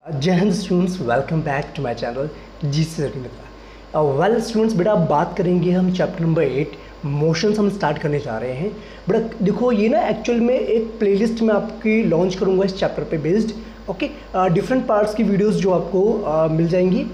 जय हिंद students, welcome back to my channel GC Mitra. Well students, बेटा बात करेंगे हम चैप्टर नंबर 8 मोशंस हम स्टार्ट करने जा रहे हैं। बेटा देखो, ये ना एक्चुअल में एक प्लेलिस्ट में आपकी लॉन्च करूँगा इस चैप्टर पे बेस्ड। ओके, डिफरेंट पार्ट्स की वीडियोस जो आपको मिल जाएंगी।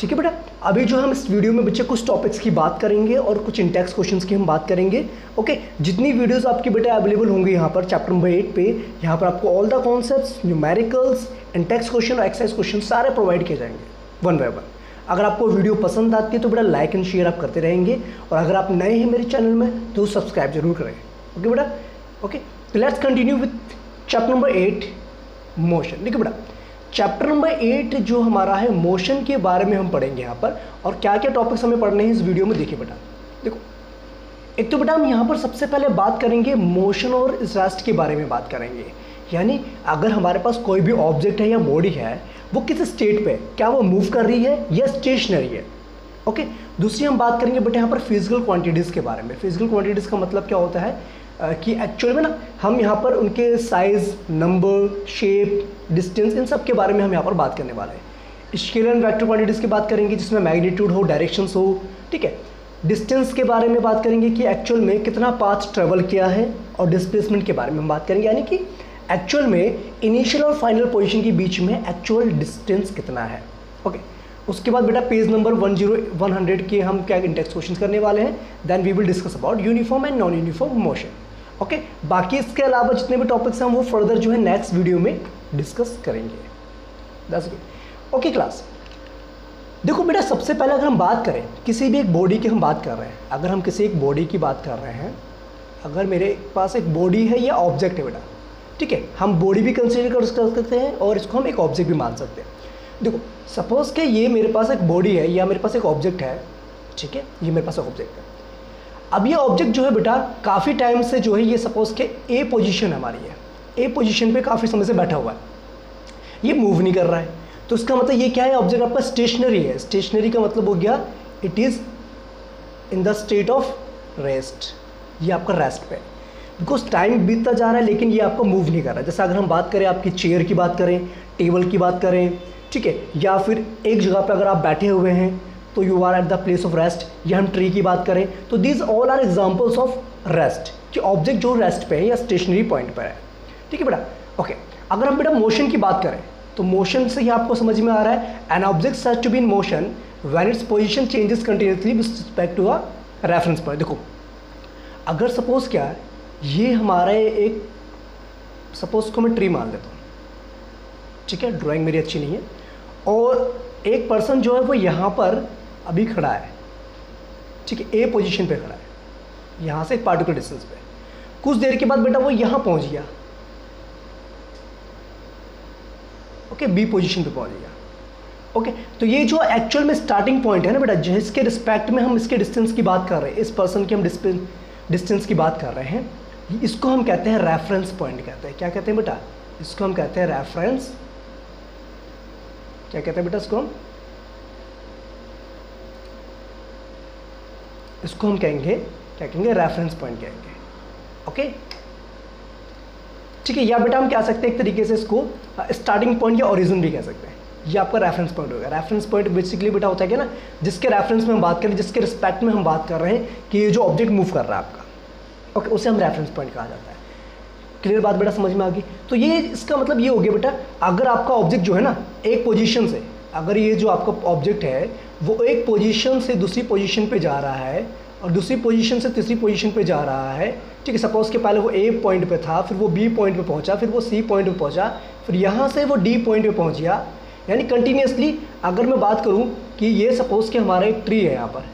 ठीक है बेटा, अभी जो हम इस वीडियो में बच्चे कुछ टॉपिक्स की बात करेंगे और कुछ इंटेक्स क्वेश्चंस की हम बात करेंगे। ओके, जितनी वीडियोस आपकी बेटा अवेलेबल होंगी यहाँ पर चैप्टर नंबर 8 पे, यहाँ पर आपको all the concepts, numericals, Intex question और एक्सरसाइज क्वेश्चन सारे प्रोवाइड किए जाएंगे वन बाय वन। अगर आपको वीडियो पसंद आती है तो बेटा लाइक एंड शेयर आप करते रहेंगे, और अगर आप नए हैं मेरे चैनल में तो सब्सक्राइब जरूर करें। ओके बेटा, ओके तो let's continue with chapter number 8 motion. देखिए बेटा, चैप्टर नंबर 8 जो हमारा है मोशन के बारे में हम पढ़ेंगे यहाँ पर, और क्या क्या टॉपिक्स हमें पढ़ने हैं इस वीडियो में। देखिए बेटा, देखो एक तो बेटा हम यहाँ पर सबसे पहले बात करेंगे मोशन और रेस्ट के बारे में बात करेंगे। यानी अगर हमारे पास कोई भी ऑब्जेक्ट है या बॉडी है, वो किस स्टेट पे, क्या वो मूव कर रही है या स्टेशनरी है। ओके, दूसरी हम बात करेंगे बेटा यहाँ पर फिजिकल क्वांटिटीज़ के बारे में। फिजिकल क्वांटिटीज़ का मतलब क्या होता है कि एक्चुअल में ना हम यहाँ पर उनके साइज़, नंबर, शेप, डिस्टेंस, इन सब के बारे में हम यहाँ पर बात करने वाले हैं। स्केलर एंड वेक्टर क्वांटिटीज़ की बात करेंगे जिसमें मैग्नीट्यूड हो, डायरेक्शंस हो। ठीक है, डिस्टेंस के बारे में बात करेंगे कि एक्चुअल में कितना पाथ ट्रेवल किया है, और डिस्प्लेसमेंट के बारे में हम बात करेंगे, यानी कि एक्चुअल में इनिशियल और फाइनल पोजीशन के बीच में एक्चुअल डिस्टेंस कितना है। ओके, उसके बाद बेटा पेज नंबर 100 के हम क्या इंटेक्स क्वेश्चंस करने वाले हैं। Then we will discuss about uniform and non uniform motion. Okay, बाकी इसके अलावा जितने भी टॉपिक्स हैं वो फर्दर जो है नेक्स्ट वीडियो में डिस्कस करेंगे। That's good. ओके क्लास, देखो बेटा सबसे पहले अगर हम बात करें किसी भी एक बॉडी की हम बात कर रहे हैं, अगर हम किसी एक बॉडी की बात कर रहे हैं, अगर मेरे पास एक बॉडी है या ऑब्जेक्ट है बेटा, ठीक है, हम बॉडी भी कंसिडर कर सकते हैं और इसको हम एक ऑब्जेक्ट भी मान सकते हैं। देखो सपोज के ये मेरे पास एक बॉडी है या मेरे पास एक ऑब्जेक्ट है, ठीक है, ये मेरे पास एक ऑब्जेक्ट है। अब ये ऑब्जेक्ट जो है बेटा काफ़ी टाइम से जो है ये सपोज के ए पोजीशन हमारी है, ए पोजीशन पे काफ़ी समय से बैठा हुआ है, ये मूव नहीं कर रहा है। तो इसका मतलब ये क्या है, ऑब्जेक्ट आपका स्टेशनरी है। स्टेशनरी का मतलब हो गया it is in the state of rest, ये आपका रेस्ट पे, बिकॉज टाइम बीतता जा रहा है लेकिन ये आपको मूव नहीं कर रहा है। जैसे अगर हम बात करें आपकी चेयर की बात करें, टेबल की बात करें, ठीक है, या फिर एक जगह पर अगर आप बैठे हुए हैं तो you are at the place of rest, या हम ट्री की बात करें तो these all are examples of rest, कि ऑब्जेक्ट जो रेस्ट पे है या स्टेशनरी पॉइंट पर है। ठीक है बेटा, ओके। अगर हम बेटा मोशन की बात करें तो मोशन से ही आपको समझ में आ रहा है, an object such to be in motion when its position changes continuously with respect to a reference point. देखो अगर सपोज क्या है, ये हमारा एक, सपोज को मैं ट्री मान लेता हूँ, ठीक है, ड्राइंग मेरी अच्छी नहीं है, और एक पर्सन जो है वो यहाँ पर अभी खड़ा है, ठीक है, ए पोजीशन पे खड़ा है, यहाँ से एक पार्टिकुलर डिस्टेंस पे। कुछ देर के बाद बेटा वो यहाँ पहुँच गया, ओके, बी पोजीशन पे पहुँच गया। ओके, तो ये जो एक्चुअल में स्टार्टिंग पॉइंट है ना बेटा, जिसके रिस्पेक्ट में हम इसके डिस्टेंस की बात कर रहे हैं, इस पर्सन की हम डिस्टेंस की बात कर रहे हैं, इसको हम कहते हैं रेफरेंस पॉइंट कहते हैं। क्या कहते हैं बेटा, इसको हम कहते हैं रेफरेंस, क्या कहते हैं बेटा इसको हम कहेंगे, क्या कहेंगे, रेफरेंस पॉइंट कहेंगे। ओके, ठीक है, या बेटा हम कह सकते हैं एक तरीके से इसको स्टार्टिंग पॉइंट या ओरिजिन भी कह सकते हैं। ये आपका रेफरेंस पॉइंट होगा। रेफरेंस पॉइंट बेसिकली बेटा होता है क्या ना, जिसके रेफरेंस में हम बात करें, जिसके रिस्पेक्ट में हम बात कर रहे हैं कि ये जो ऑब्जेक्ट मूव कर रहा है आपका, ओके, उसे हम रेफरेंस पॉइंट कहा जाता है। क्लियर बात बेटा, समझ में आ गई। तो ये इसका मतलब ये हो गया बेटा, अगर आपका ऑब्जेक्ट जो है ना एक पोजीशन से, अगर ये जो आपका ऑब्जेक्ट है वो एक पोजीशन से दूसरी पोजीशन पे जा रहा है और दूसरी पोजीशन से तीसरी पोजीशन पे जा रहा है, ठीक है, सपोज के पहले वो ए पॉइंट पे था, फिर वो बी पॉइंट पे पहुंचा, फिर वो सी पॉइंट पे पहुंचा, फिर यहाँ से वो डी पॉइंट पे पहुंच गया, यानी कंटिन्यूसली। अगर मैं बात करूँ कि ये सपोज कि हमारा एक ट्री है यहाँ पर,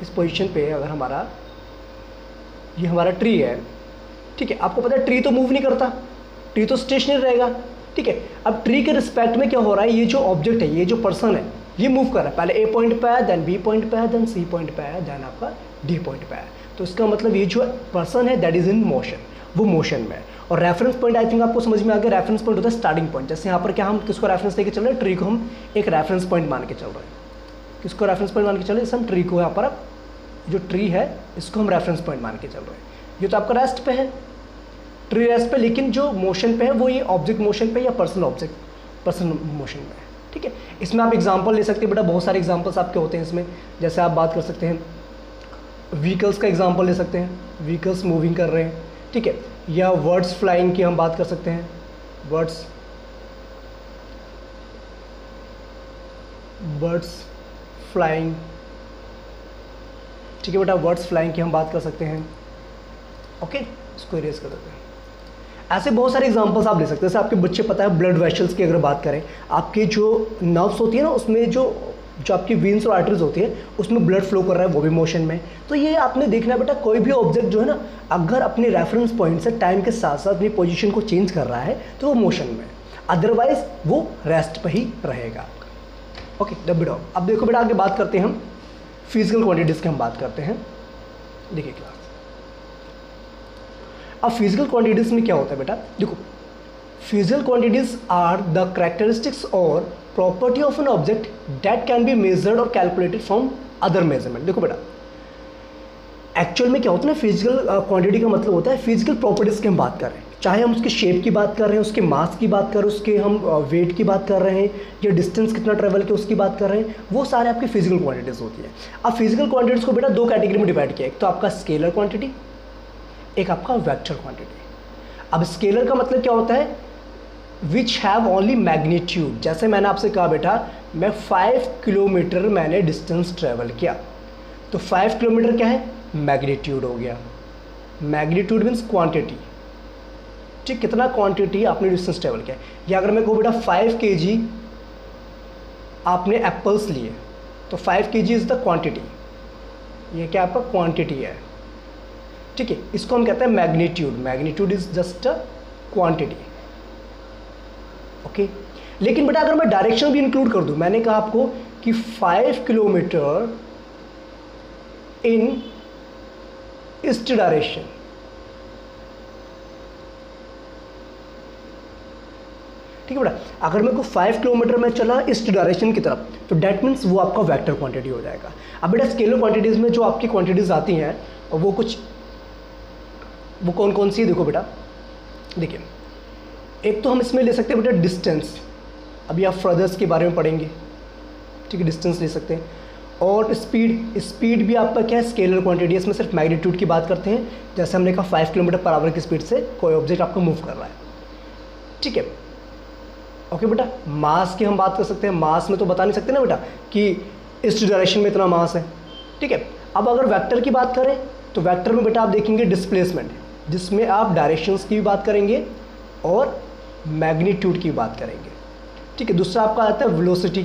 इस पोजीशन पे अगर हमारा, ये हमारा ट्री है, ठीक है, आपको पता है ट्री तो मूव नहीं करता, ट्री तो स्टेशनरी रहेगा, ठीक है। अब ट्री के रिस्पेक्ट में क्या हो रहा है, ये जो ऑब्जेक्ट है, ये जो पर्सन है, ये मूव कर रहा है, पहले ए पॉइंट पे है, देन बी पॉइंट पे है, देन सी पॉइंट पे है, देन आपका डी पॉइंट पे है। तो इसका मतलब ये जो पर्सन है दैट इज इन मोशन, वो मोशन में है। और रेफरेंस पॉइंट आई थिंक आपको समझ में आ गया, रेफरेंस पॉइंट होता है स्टार्टिंग पॉइंट। जैसे यहाँ पर क्या हम किसको रेफरेंस लेके चल रहे हैं, ट्री को हम एक रेफरेंस पॉइंट मान के चल रहे हैं। किसको रेफरेंस पॉइंट मान के चल रहे हैं, जैसे हम ट्री को यहाँ पर, जो ट्री है इसको हम रेफरेंस पॉइंट मान के चल रहे हैं। ये तो आपका रेस्ट पे है, ट्री रेस्ट पे, लेकिन जो मोशन पे है वो ये ऑब्जेक्ट मोशन पे या पर्सनल ऑब्जेक्ट पर्सन मोशन में, ठीक है। इसमें आप एग्जांपल ले सकते हैं बेटा, बहुत सारे एग्जांपल्स आपके होते हैं इसमें। जैसे आप बात कर सकते हैं व्हीकल्स का एग्जांपल ले सकते हैं, व्हीकल्स मूविंग कर रहे हैं, ठीक है। या बर्ड्स फ्लाइंग की हम बात कर सकते हैं, बर्ड्स फ्लाइंग, ठीक है बेटा, बर्ड्स फ्लाइंग की हम बात कर सकते हैं। ओके, इसको इरेज कर देते हैं। ऐसे बहुत सारे एग्जांपल्स आप ले सकते हैं। जैसे आपके बच्चे पता है ब्लड वेसल्स की अगर बात करें, आपके जो नर्व्स होती है ना, उसमें जो आपकी वीन्स और आर्टरीज होती है उसमें ब्लड फ्लो कर रहा है, वो भी मोशन में। तो ये आपने देखना है बेटा, कोई भी ऑब्जेक्ट जो है ना, अगर अपने रेफरेंस पॉइंट से टाइम के साथ साथ अपनी पोजीशन को चेंज कर रहा है तो वो मोशन में, अदरवाइज वो रेस्ट पर ही रहेगा। Okay W. अब देखो बेटा, आगे बात करते हैं हम फिजिकल क्वांटिटीज़ की हम बात करते हैं। देखिए क्लास, अब फिजिकल क्वांटिटीज़ में क्या होता है बेटा, देखो physical quantities are the characteristics और property of an object that can be measured और कैलकुलेटेड फ्रॉम अदर मेजरमेंट। देखो बेटा, एक्चुअल में क्या होता है ना, फिजिकल क्वांटिटी का मतलब होता है फिजिकल प्रॉपर्टीज़ की हम बात कर रहे हैं, चाहे हम उसके शेप की बात कर रहे हैं, उसके मास की बात कर रहे हैं, उसके हम वेट की बात कर रहे हैं, या डिस्टेंस कितना ट्रेवल किया उसकी बात कर रहे हैं, वो सारे आपकी फिजिकल क्वांटिटीज़ होती है। अब फिजिकल क्वांटिटीज़ को बेटा दो कैटेगरी में डिवाइड किया, एक तो आपका स्केलर क्वांटिटी, एक आपका वेक्टर क्वांटिटी। अब स्केलर का मतलब क्या होता है, विच हैव ओनली मैग्नीट्यूड। जैसे मैंने आपसे कहा बेटा, मैं 5 किलोमीटर मैंने डिस्टेंस ट्रेवल किया, तो 5 किलोमीटर क्या है, मैग्नीट्यूड हो गया। मैग्नीट्यूड मीन्स क्वांटिटी, ठीक, कितना क्वांटिटी आपने डिस्टेंस ट्रेवल किया। या अगर मैं कहूँ बेटा 5 kg आपने एप्पल्स लिए, तो 5 kg इज़ द क्वांटिटी, ये क्या आपका क्वांटिटी है, ठीक है। इसको हम कहते हैं magnitude. Magnitude is just a quantity, okay. लेकिन बेटा अगर मैं डायरेक्शन भी इंक्लूड कर दूं, मैंने कहा आपको कि 5 किलोमीटर इन ईस्ट डायरेक्शन, ठीक है बेटा। अगर मेरे को 5 किलोमीटर में चला ईस्ट डायरेक्शन की तरफ, तो डैट मीन्स वो आपका वेक्टर क्वांटिटी हो जाएगा। अब बेटा स्केलर क्वांटिटीज़ में जो आपकी क्वांटिटीज़ आती हैं, और वो कौन कौन सी है, देखो बेटा, देखिए एक तो हम इसमें ले सकते हैं बेटा डिस्टेंस, अभी आप फर्दर्स के बारे में पढ़ेंगे, ठीक है, डिस्टेंस ले सकते हैं। और स्पीड भी आपका क्या है, स्केलर क्वांटिटी है, इसमें सिर्फ मैग्नीट्यूड की बात करते हैं। जैसे हमने कहा 5 किलोमीटर पर आवर की स्पीड से कोई ऑब्जेक्ट आपको मूव कर रहा है, ठीक है, ओके बेटा। मास की हम बात कर सकते हैं, मास में तो बता नहीं सकते ना बेटा कि ईस्ट डायरेक्शन में इतना मास है, ठीक है। अब अगर वेक्टर की बात करें, तो वेक्टर में बेटा आप देखेंगे डिस्प्लेसमेंट, जिसमें आप डायरेक्शंस की भी बात करेंगे और मैग्नीट्यूड की बात करेंगे, ठीक है। दूसरा आपका आता है वेलोसिटी,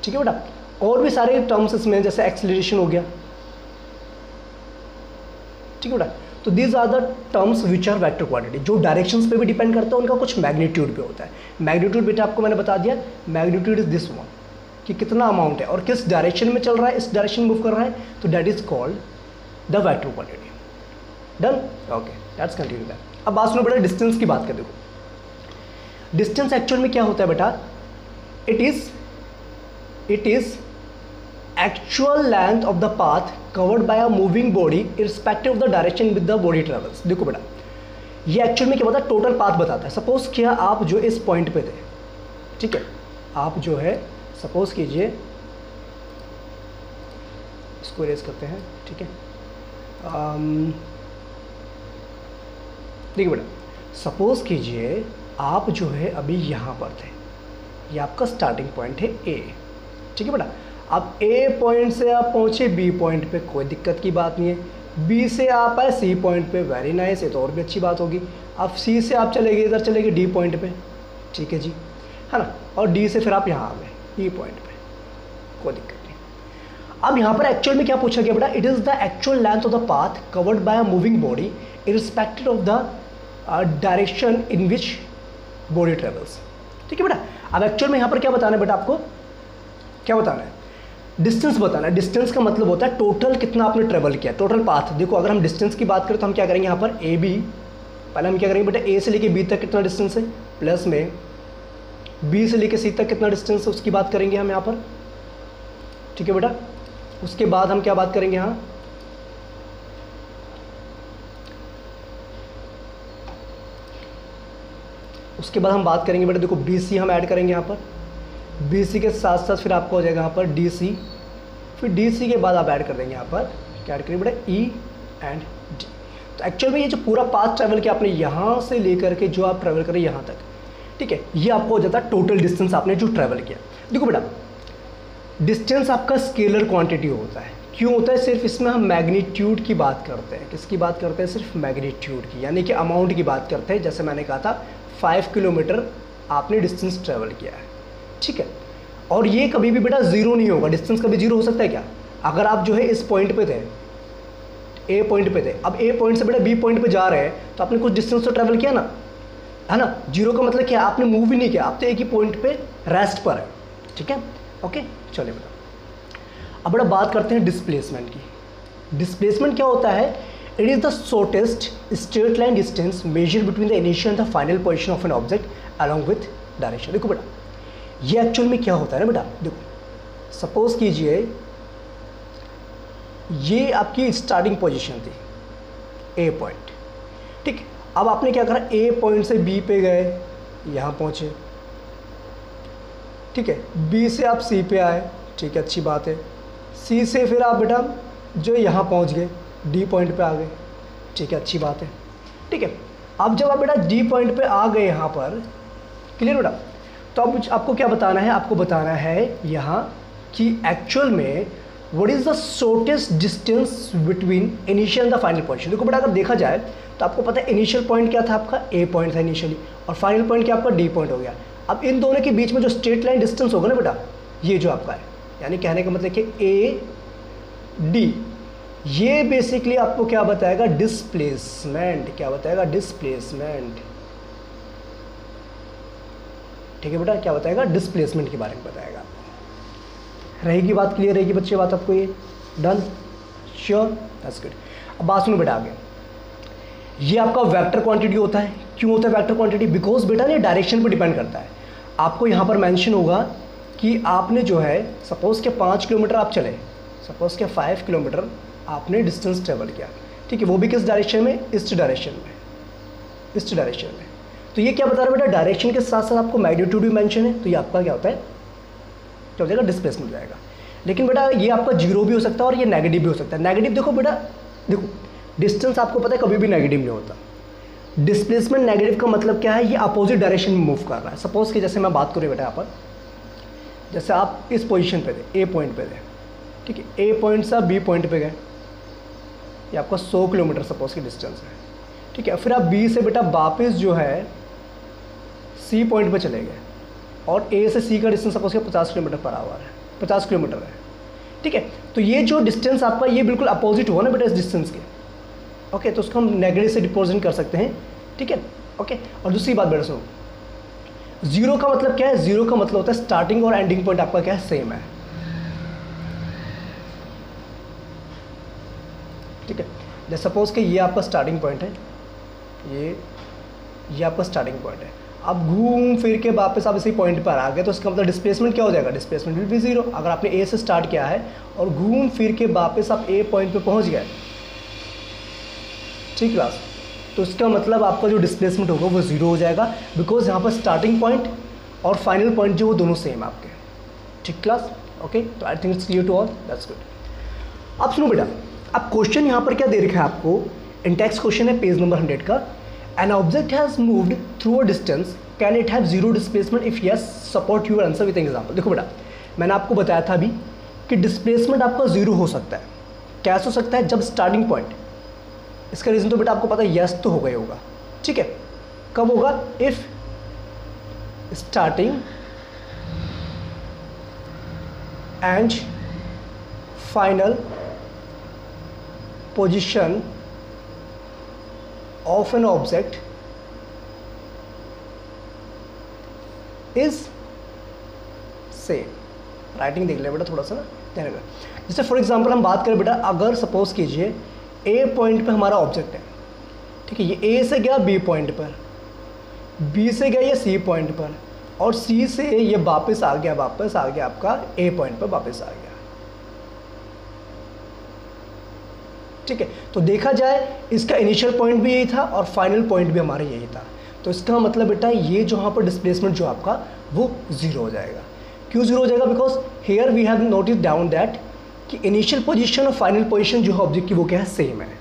ठीक है बेटा। और भी सारे टर्म्स इसमें, जैसे एक्सेलरेशन हो गया, ठीक है बेटा। तो these are the terms which are vector quantity, जो डायरेक्शंस पे भी डिपेंड करता है, उनका कुछ मैग्नीट्यूड भी होता है। मैग्नीट्यूड बेटा आपको मैंने बता दिया, मैग्नीट्यूड इज दिस वन, कि कितना अमाउंट है और किस डायरेक्शन में चल रहा है, इस डायरेक्शन में मूव कर रहा है, तो that is called the vector quantity. Done, okay, that's continue that. अब बात सुनो बेटा, डिस्टेंस की बात कर। देखो डिस्टेंस एक्चुअल में क्या होता है बेटा, it is actual length of the path covered by a moving body irrespective of the direction with the body travels. देखो बेटा, ये एक्चुअल में क्या बताता है, टोटल पाथ बताता है। सपोज किया आप जो इस पॉइंट पे थे, ठीक है, आप जो है सपोज कीजिए, इसको इरेज करते हैं, ठीक है। देखिए बेटा, सपोज कीजिए आप जो है अभी यहाँ पर थे, ये आपका स्टार्टिंग पॉइंट है ए, ठीक है बेटा। अब ए पॉइंट से आप पहुँचे बी पॉइंट पे, कोई दिक्कत की बात नहीं है। बी से आप आए सी पॉइंट पे, वेरी नाइस, ये तो और भी अच्छी बात होगी। अब सी से आप चले गए, इधर चले गए डी पॉइंट पे, ठीक है जी, है ना। और डी से फिर आप यहाँ आ गए ई पॉइंट पे, कोई दिक्कत नहीं। अब यहाँ पर एक्चुअल में क्या पूछा गया बेटा, it is the actual length of the path covered by a moving body irrespective of the direction in which body travels, ठीक है बेटा। अब एक्चुअल में यहाँ पर क्या बताना है बेटा, आपको क्या बताना है, डिस्टेंस बताना है। डिस्टेंस का मतलब होता है टोटल कितना आपने ट्रेवल किया, टोटल पाथ। देखो अगर हम डिस्टेंस की बात करें तो हम क्या करेंगे, यहाँ पर ए बी, पहले हम क्या करेंगे बेटा, ए से लेके बी तक कितना डिस्टेंस है, प्लस में बी से लेके सी तक कितना डिस्टेंस है उसकी बात करेंगे हम यहाँ पर, ठीक है बेटा। उसके बाद हम क्या बात करेंगे, यहाँ उसके बाद हम बात करेंगे बेटा, देखो BC हम ऐड करेंगे यहाँ पर, BC के साथ साथ फिर आपको हो जाएगा यहाँ पर DC, फिर DC के बाद आप ऐड कर देंगे यहाँ पर, क्या ऐड करेंगे बेटा, E एंड D। तो एक्चुअल में ये जो पूरा पाथ ट्रैवल किया आपने यहाँ से लेकर के जो आप ट्रैवल करें यहाँ तक, ठीक है, ये आपको हो जाता है टोटल डिस्टेंस आपने जो ट्रैवल किया। देखो बेटा, डिस्टेंस आपका स्केलर क्वांटिटी होता है, क्यों होता है, सिर्फ इसमें हम मैग्नीट्यूड की बात करते हैं। किसकी बात करते हैं, सिर्फ मैग्नीट्यूड की, यानी कि अमाउंट की बात करते हैं। जैसे मैंने कहा था 5 किलोमीटर आपने डिस्टेंस ट्रैवल किया है, ठीक है, और ये कभी भी बेटा जीरो नहीं होगा, डिस्टेंस कभी जीरो हो सकता है क्या? अगर आप जो है इस पॉइंट पे थे, ए पॉइंट पे थे, अब ए पॉइंट से बेटा बी पॉइंट पे जा रहे हैं, तो आपने कुछ डिस्टेंस तो ट्रैवल किया ना, है ना। जीरो का मतलब क्या, आपने मूव ही नहीं किया, आप तो एक ही पॉइंट पे रेस्ट पर है, ठीक है, ओके। चलिए बेटा, अब बेटा बात करते हैं डिस्प्लेसमेंट की। डिस्प्लेसमेंट क्या होता है, it is the shortest straight line distance measure between the initial and the final position of an object along with direction. देखो बेटा, ये एक्चुअल में क्या होता है ना बेटा, देखो सपोज कीजिए ये आपकी स्टार्टिंग पोजीशन थी, ए पॉइंट, ठीक। अब आपने क्या करा, ए पॉइंट से बी पे गए, यहाँ पहुँचे, ठीक है, बी से आप सी पे आए, ठीक है, अच्छी बात है। सी से फिर आप बेटा जो यहाँ पहुँच गए, डी पॉइंट पे आ गए, ठीक है, अच्छी बात है, ठीक है। अब जब आप बेटा डी पॉइंट पे आ गए यहाँ पर, क्लियर बेटा, तो अब आपको क्या बताना है, आपको बताना है यहाँ कि एक्चुअल में what is the shortest distance between initial and the final position. देखो बेटा, अगर देखा जाए तो आपको पता है इनिशियल पॉइंट क्या था आपका, ए पॉइंट था इनिशियली, और फाइनल पॉइंट क्या आपका, डी पॉइंट हो गया। अब इन दोनों के बीच में जो स्ट्रेट लाइन डिस्टेंस होगा ना बेटा, ये जो आपका है, यानी कहने का मतलब कि ए डी, ये बेसिकली आपको क्या बताएगा, डिस्प्लेसमेंट, क्या बताएगा, डिस्प्लेसमेंट, ठीक है बेटा, क्या बताएगा, डिस्प्लेसमेंट के बारे में बताएगा। रहेगी बात, क्लियर रहेगी बच्चे बात आपको, ये डन, श्योर, दैट्स गुड। अब बात सुनो बेटा आगे, ये आपका वेक्टर क्वांटिटी होता है। क्यों होता है वेक्टर क्वांटिटी, बिकॉज बेटा ये डायरेक्शन पर डिपेंड करता है। आपको यहाँ पर मेंशन होगा कि आपने जो है सपोज के 5 किलोमीटर आप चले, सपोज के 5 किलोमीटर आपने डिस्टेंस ट्रेवल किया, ठीक है, वो भी किस डायरेक्शन में, ईस्ट डायरेक्शन में, ईस्ट डायरेक्शन में। तो ये क्या बता रहा है बेटा, डायरेक्शन के साथ साथ आपको मैग्नीट्यूड भी मेंशन है, तो ये आपका क्या होता है, क्या हो जाएगा, डिस्प्लेसमेंट हो जाएगा। लेकिन बेटा ये आपका जीरो भी हो सकता है और ये नेगेटिव भी हो सकता है। नेगेटिव देखो बेटा, देखो डिस्टेंस आपको पता है कभी भी नेगेटिव नहीं होता। डिस्प्लेसमेंट नेगेटिव का मतलब क्या है, ये अपोजिट डायरेक्शन में मूव कर रहा है। सपोज कि जैसे मैं बात करूँ बेटा यहाँ पर, जैसे आप इस पोजीशन पे थे, ए पॉइंट पे थे, ठीक है, ए पॉइंट से आप बी पॉइंट पे गए, ये आपका 100 किलोमीटर सपोज की डिस्टेंस है, ठीक है। फिर आप बी से बेटा वापस जो है सी पॉइंट पे चले गए, और ए से सी का डिस्टेंस सपोज के 50 किलोमीटर पर आवर है, 50 किलोमीटर है, ठीक है। तो ये जो डिस्टेंस आपका ये बिल्कुल अपोजिट हुआ ना बेटा इस डिस्टेंस के, ओके, तो उसको हम नेगेटिव से रिप्रेजेंट कर सकते हैं, ठीक है, ओके। और दूसरी बात बेटा सुनो, जीरो का मतलब क्या है, जीरो का मतलब होता है स्टार्टिंग और एंडिंग पॉइंट आपका क्या है, सेम है, ठीक है। जैसे सपोज कि ये आपका स्टार्टिंग पॉइंट है, ये आपका स्टार्टिंग पॉइंट है। अब घूम फिर के वापस आप इसी पॉइंट पर आ गए, तो इसका मतलब डिस्प्लेसमेंट क्या हो जाएगा, डिस्प्लेसमेंट विल बी जीरो। अगर आपने ए से स्टार्ट किया है और घूम फिर के वापस आप ए पॉइंट पे पहुंच गए, ठीक क्लास, तो इसका मतलब आपका जो डिस्प्लेसमेंट होगा वो जीरो हो जाएगा, बिकॉज यहाँ पर स्टार्टिंग पॉइंट और फाइनल पॉइंट जो वो दोनों सेम आपके, ठीक क्लास, ओके। तो I think it's clear to all, that's good. अब सुनो बेटा, अब क्वेश्चन यहाँ पर क्या दे रखा है आपको, इन टेक्स्ट क्वेश्चन है पेज नंबर 100 का, an object has moved through a distance, can it have zero displacement, if yes support your answer with example. देखो बेटा, मैंने आपको बताया था अभी कि डिस्प्लेसमेंट आपका जीरो हो सकता है। कैसे हो सकता है, जब स्टार्टिंग पॉइंट, इसका रीज़न तो बेटा आपको पता है, यस तो हो गया होगा, ठीक है। कब होगा, if starting and final position of an object is same. Writing देख ले बेटा थोड़ा सा ना ध्यान रखना। जैसे फॉर एग्जांपल हम बात करें बेटा, अगर सपोज कीजिए ए पॉइंट पे हमारा ऑब्जेक्ट है, ठीक है, ये ए से गया बी पॉइंट पर, बी से गया ये सी पॉइंट पर, और सी से ये वापस आ गया आपका ए पॉइंट पर वापस आ गया, ठीक है। तो देखा जाए इसका इनिशियल पॉइंट भी यही था और फाइनल पॉइंट भी हमारा यही था। तो इसका मतलब बेटा ये जो यहाँ पर डिस्प्लेसमेंट जो आपका वो ज़ीरो हो जाएगा। क्यों ज़ीरो हो जाएगा? Because here we have notice down that कि इनिशियल पोजीशन और फाइनल पोजीशन जो है ऑब्जेक्ट की वो क्या है, सेम है।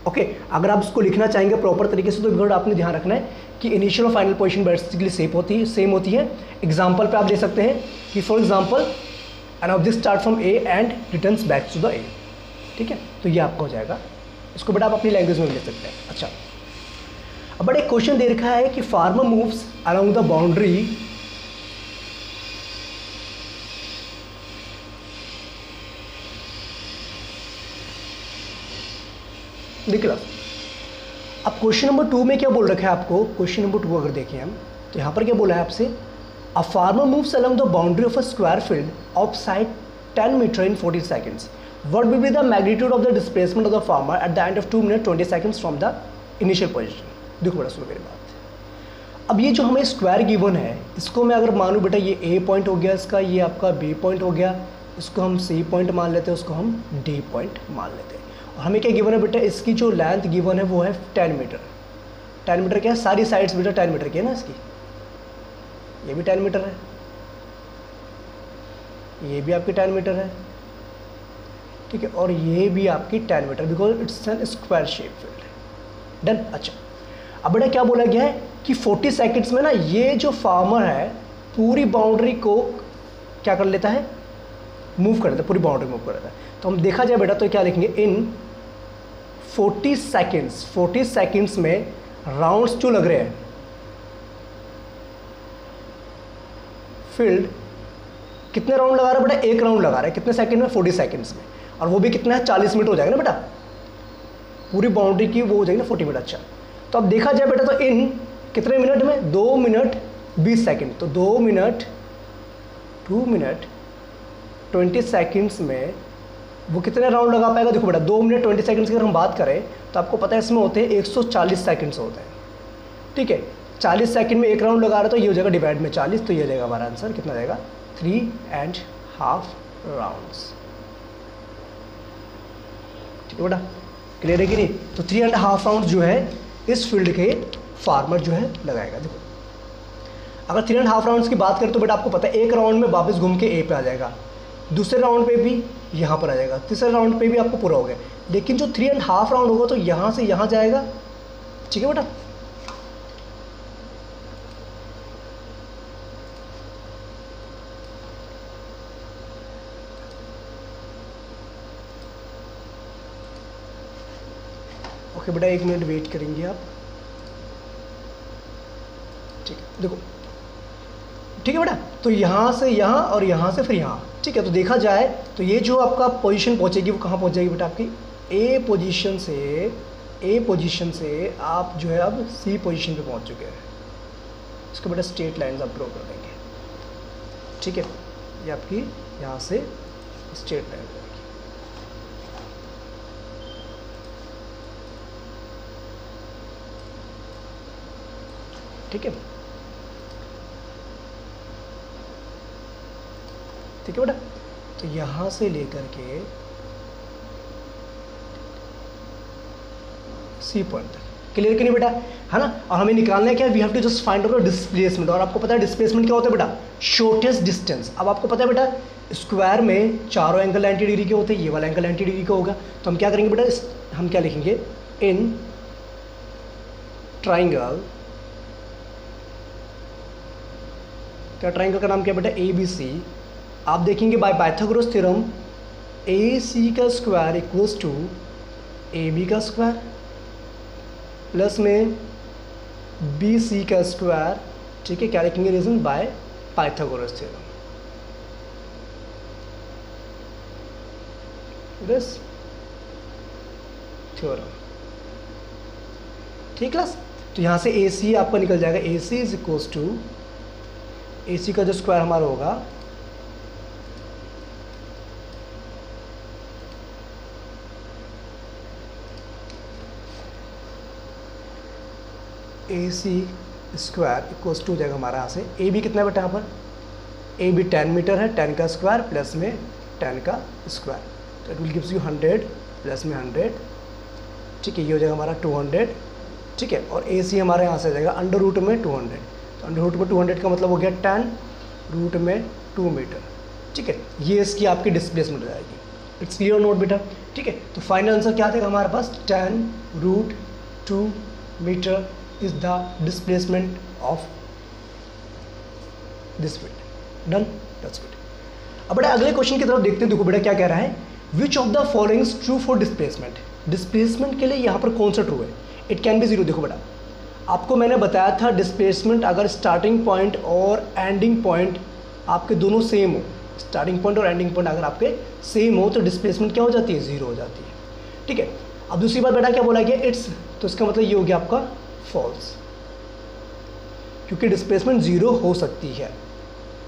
ओके अगर आप इसको लिखना चाहेंगे प्रॉपर तरीके से तो वर्ड आपने ध्यान रखना है कि इनिशियल और फाइनल पोजीशन बेसिकली सेम होती है। एग्जाम्पल पे आप ले सकते हैं कि for example an object start from A and returns back to the A. ठीक है, तो ये आपका हो जाएगा। इसको बेटा आप अपनी लैंग्वेज में ले सकते हैं। अच्छा, अब बड़ा एक क्वेश्चन दे रखा है कि farmer moves along the boundary निकला। अब क्वेश्चन नंबर 2 में क्या बोल रखा है आपको? क्वेश्चन नंबर 2 अगर देखें हम तो यहाँ पर क्या बोला है आपसे, a farmer moves along the boundary of a square field of side 10 metre in 40 seconds, what will be the magnitude of the displacement of the farmer at the end of 2 minute 20 seconds from the initial position. देखो बड़ा सुनो मेरी बात। अब ये जो हमें square given है इसको मैं अगर मानूँ बेटा ये ए पॉइंट हो गया इसका, ये आपका बी पॉइंट हो गया, इसको हम सी पॉइंट मान लेते हैं, उसको हम डी पॉइंट मान लेते हैं। और हमें क्या गिवन है बेटा, इसकी जो लेंथ गिवन है वो है 10 मीटर। 10 मीटर क्या है, सारी साइड्स बेटा 10 मीटर की है ना इसकी, ये भी 10 मीटर है, ये भी आपकी 10 मीटर है, ठीक है, और ये भी आपकी 10 metre, because it's an square shape field. Done. अच्छा, अब बेटा क्या बोला गया है कि 40 सेकंड्स में ना ये जो फार्मर है पूरी बाउंड्री को क्या कर लेता है, मूव कर लेता है, पूरी बाउंड्री मूव कर लेता है। तो हम देखा जाए बेटा तो क्या लिखेंगे, इन 40 सेकंड्स में राउंड्स जो लग रहे हैं फील्ड, कितने राउंड लगा रहा है बेटा, एक राउंड लगा रहा है, कितने सेकंड में, 40 सेकंड्स में, और वो भी कितना है, 40 मिनट हो जाएगा ना बेटा, पूरी बाउंड्री की वो हो जाएगी ना 40 मिनट। अच्छा, तो अब देखा जाए बेटा तो इन कितने मिनट में, 2 मिनट 20 सेकंड, तो 2 मिनट 20 सेकंड्स में वो कितने राउंड लगा पाएगा। देखो बेटा 2 मिनट 20 सेकंड्स की अगर हम बात करें तो आपको पता है इसमें होते हैं 140 सेकंड्स होते हैं। ठीक है, 40 सेकंड में एक राउंड लगा रहा है तो ये हो जाएगा डिवाइड में 40, तो ये हो जाएगा हमारा आंसर, कितना जाएगा, 3.5 राउंड्स। ठीक है बेटा, क्लियर है कि नहीं? तो 3.5 राउंड जो है इस फील्ड के फार्मर जो है लगाएगा। देखो अगर 3.5 राउंड्स की बात करें तो बेटा आपको पता है एक राउंड में वापस घूम के ए पे आ जाएगा, दूसरे राउंड पे भी यहाँ पर आ जाएगा, तीसरे राउंड पे भी आपको पूरा हो गया। लेकिन जो 3.5 राउंड होगा तो यहाँ से यहाँ जाएगा। ठीक है बेटा, ओके बेटा 1 मिनट वेट करेंगे आप। ठीक है, देखो ठीक है बेटा, तो यहाँ से यहाँ और यहाँ से फिर यहाँ। ठीक है, तो देखा जाए तो ये जो आपका पोजीशन पहुँचेगी वो कहाँ पहुँच जाएगी बेटा, आपकी ए पोजीशन से आप जो है अब सी पोजीशन पे पहुँच चुके हैं। इसको बेटा स्ट्रेट लाइन्स आप ड्रॉ कर देंगे। ठीक है, ये आपकी यहाँ से स्ट्रेट लाइन रहेगी। ठीक है, ठीक है बेटा, तो यहाँ से लेकर के सी पॉइंट तक, क्लियर कि नहीं बेटा, है ना। और हमें निकालना है क्या, we have to just find out displacement. और आपको पता है डिस्प्लेसमेंट क्या होता है बेटा, शॉर्टेस्ट डिस्टेंस। अब आपको पता है बेटा स्क्वायर में चारों एंगल 90 डिग्री के होते हैं, ये वाला एंगल 90 डिग्री का होगा। तो हम क्या करेंगे बेटा, हम क्या लिखेंगे, इन ट्राइंगल, क्या ट्राइंगल का नाम क्या बेटा, ABC। आप देखेंगे बाय पाइथागोरस थ्योरम AC का स्क्वायर इक्वल्स टू AB का स्क्वायर प्लस में BC का स्क्वायर। ठीक है, क्या लिखेंगे, reason by Pythagoras theorem, this theorem. ठीक क्लास, तो यहाँ से AC आपका निकल जाएगा, AC is equals to, AC का जो स्क्वायर हमारा होगा AC स्क्वायर इक्वल्स टू जाएगा हमारा यहाँ से AB कितना है बेटा, यहाँ पर AB 10 मीटर है, 10 का स्क्वायर प्लस में 10 का स्क्वायर, तो it will gives you 100 plus में 100। ठीक है, ये हो जाएगा हमारा 200। ठीक है, और ए सी हमारे यहाँ से आ जाएगा अंडर रूट में 200, तो अंडर रूट में 200 का मतलब हो गया 10 रूट में 2 मीटर, ठीक है, ये इसकी आपकी डिस्प्लेसमेंट हो जाएगी। इट्स क्लियर नोट बेटा, ठीक है। तो फाइनल आंसर क्या देगा हमारे पास, 10 root 2 metre is the displacement of this field. Done, that's good. अब बेटा अगले क्वेश्चन की तरफ देखते हैं। देखो बेटा क्या कह रहा है, which of the following is true for displacement. Displacement के लिए यहाँ पर कौन सा ट्रू है, इट कैन बी जीरो। देखो बेटा आपको मैंने बताया था डिस्प्लेसमेंट अगर स्टार्टिंग पॉइंट और एंडिंग पॉइंट आपके दोनों सेम हो, स्टार्टिंग पॉइंट और एंडिंग पॉइंट अगर आपके सेम हो तो डिस्प्लेसमेंट क्या हो जाती है, जीरो हो जाती है, ठीक है। अब दूसरी बात बेटा क्या बोला गया, इट्स, तो इसका मतलब ये हो गया आपका फॉल्स, क्योंकि डिस्प्लेसमेंट जीरो हो सकती है,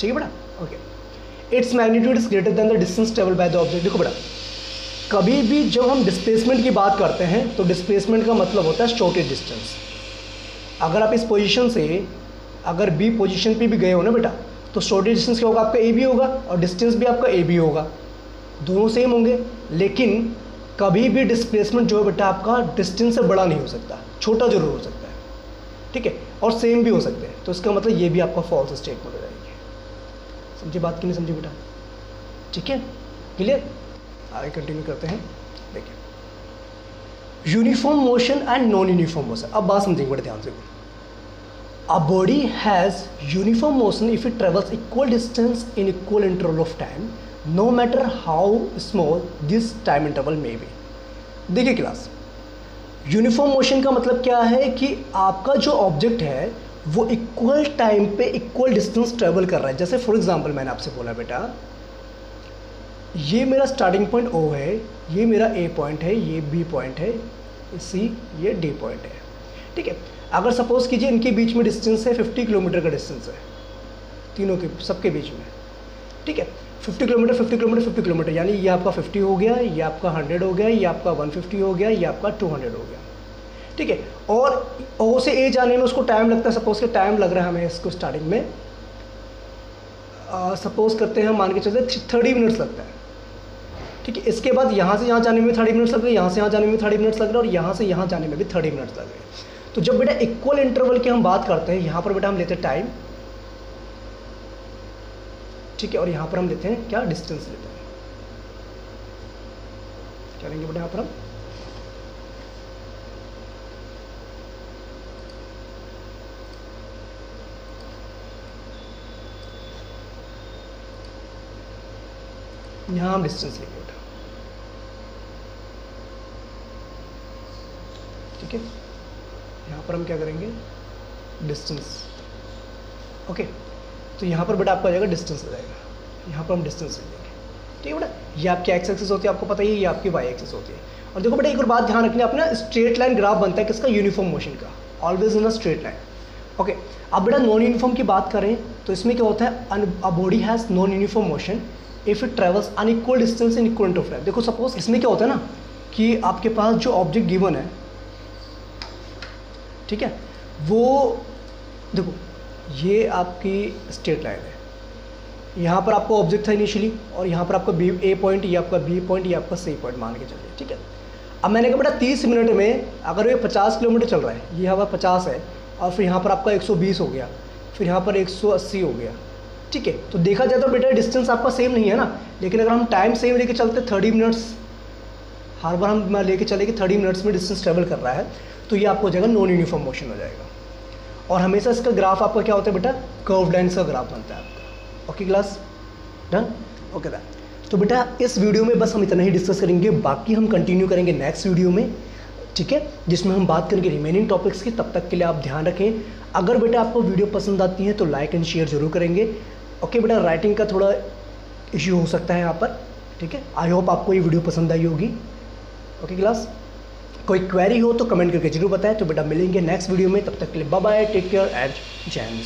ठीक है बेटा, okay. Its magnitude is greater than the distance travel by the object. देखो बेटा कभी भी जब हम डिस्प्लेसमेंट की बात करते हैं तो डिस्प्लेसमेंट का मतलब होता है शॉर्टेज डिस्टेंस। अगर आप इस पोजीशन से अगर बी पोजीशन पे भी गए हो ना बेटा, तो शॉर्टेज डिस्टेंस क्या होगा, आपका ए भी होगा और डिस्टेंस भी आपका ए भी होगा, दोनों सेम होंगे। लेकिन कभी भी डिस्प्लेसमेंट जो है बेटा आपका डिस्टेंस से बड़ा नहीं हो सकता, छोटा जरूर हो सकता है, ठीक है, और सेम भी हो सकते हैं। तो इसका मतलब ये भी आपका फॉल्स स्टेटमेंट हो जाएगी। समझे बात कि नहीं समझे बेटा, ठीक है, क्लियर। आगे कंटिन्यू करते हैं। देखिए uniform motion and non uniform motion, अब बात समझेंगे बड़े ध्यान से। A body has uniform motion if it travels equal distance in equal interval of time no matter how small this time interval may be. देखिए क्लास, यूनिफॉर्म मोशन का मतलब क्या है कि आपका जो ऑब्जेक्ट है वो इक्वल टाइम पे इक्वल डिस्टेंस ट्रेवल कर रहा है। जैसे फॉर एग्जांपल मैंने आपसे बोला बेटा ये मेरा स्टार्टिंग पॉइंट ओ है, ये मेरा ए पॉइंट है, ये बी पॉइंट है, सी ये डी पॉइंट है, ठीक है। अगर सपोज कीजिए इनके बीच में डिस्टेंस है 50 किलोमीटर का डिस्टेंस है, तीनों के सबके बीच में, ठीक है, 50 किलोमीटर 50 किलोमीटर 50 किलोमीटर, यानी ये आपका 50 हो गया, ये आपका 100 हो गया, ये आपका 150 हो गया, ये आपका 200 हो गया, ठीक है। और ओ से ए जाने में उसको टाइम लगता है, सपोज के टाइम लग रहा है हमें इसको स्टार्टिंग में सपोज करते हैं, मान के चलते 30 मिनट्स लगता है, ठीक है। इसके बाद यहाँ से यहाँ जाने में 30 मिनट्स लग रहे हैं, यहाँ से यहाँ जाने में 30 मिनट्स लग रहे हैं, और यहाँ से यहाँ जाने में भी 30 मिनट्स लग रहे हैं। तो जब बेटा इक्वल इंटरवल की हम बात करते हैं, यहाँ पर बेटा हम लेते हैं टाइम, ठीक है, और यहाँ पर हम लेते हैं क्या, डिस्टेंस लेते हैं। क्या लेंगे बेटा यहाँ पर हम, यहाँ हम डिस्टेंस लेंगे बेटा, ठीक है। यहाँ पर हम क्या करेंगे, डिस्टेंस, ओके। तो यहाँ पर बेटा आपका आ जाएगा डिस्टेंस आ जाएगा, यहाँ पर हम डिस्टेंस ले लेंगे, ठीक है बेटा। ये आपकी एक्स एक्सिस होती है, आपको पता ही है, ये आपकी वाई एक्सिस होती है। और देखो बेटा एक और बात ध्यान रखनी है, अपना स्ट्रेट लाइन ग्राफ बनता है किसका, यूनिफॉर्म मोशन का, always in a straight line, okay. अब बेटा नॉन यूनिफॉर्म की बात करें तो इसमें क्या होता है, अ body has non uniform motion if it travels unequal distance in equal interval of time. देखो सपोज इसमें क्या होता है ना कि आपके पास जो ऑब्जेक्ट गिवन है, ठीक है, वो देखो ये आपकी स्ट्रेट लाइन है, यहाँ पर आपका ऑब्जेक्ट था इनिशियली, और यहाँ पर आपका बी ए पॉइंट, ये आपका बी पॉइंट, ये आपका सी पॉइंट मान के चलिए, ठीक है। अब मैंने कहा बेटा 30 मिनट में अगर ये 50 किलोमीटर चल रहा है, ये हवा 50 है, और फिर यहाँ पर आपका 120 हो गया, फिर यहाँ पर 180 हो गया, ठीक है। तो देखा जाए तो बेटा डिस्टेंस आपका सेम नहीं है ना, लेकिन अगर हम टाइम सेम लेके चलते 30 मिनट्स, हर बार हम लेके चले कि 30 मिनट्स में डिस्टेंस ट्रेवल कर रहा है, तो ये आपको हो जाएगा नॉन यूनिफॉर्म मोशन हो जाएगा। और हमेशा इसका ग्राफ आपका क्या होता है बेटा, कर्व लाइन्स का ग्राफ बनता है आपका, okay class, done, okay then. तो बेटा इस वीडियो में बस हम इतना ही डिस्कस करेंगे, बाकी हम कंटिन्यू करेंगे नेक्स्ट वीडियो में, ठीक है, जिसमें हम बात करेंगे रिमेनिंग टॉपिक्स की। तब तक के लिए आप ध्यान रखें। अगर बेटा आपको वीडियो पसंद आती है तो लाइक एंड शेयर जरूर करेंगे, ओके बेटा। राइटिंग का थोड़ा इश्यू हो सकता है यहाँ पर, ठीक है। आई होप आपको ये वीडियो पसंद आई होगी, ओके क्लास। कोई क्वेरी हो तो कमेंट करके जरूर बताएं। तो बेटा मिलेंगे नेक्स्ट वीडियो में, तब तक के लिए bye bye, take care and जय हिंद।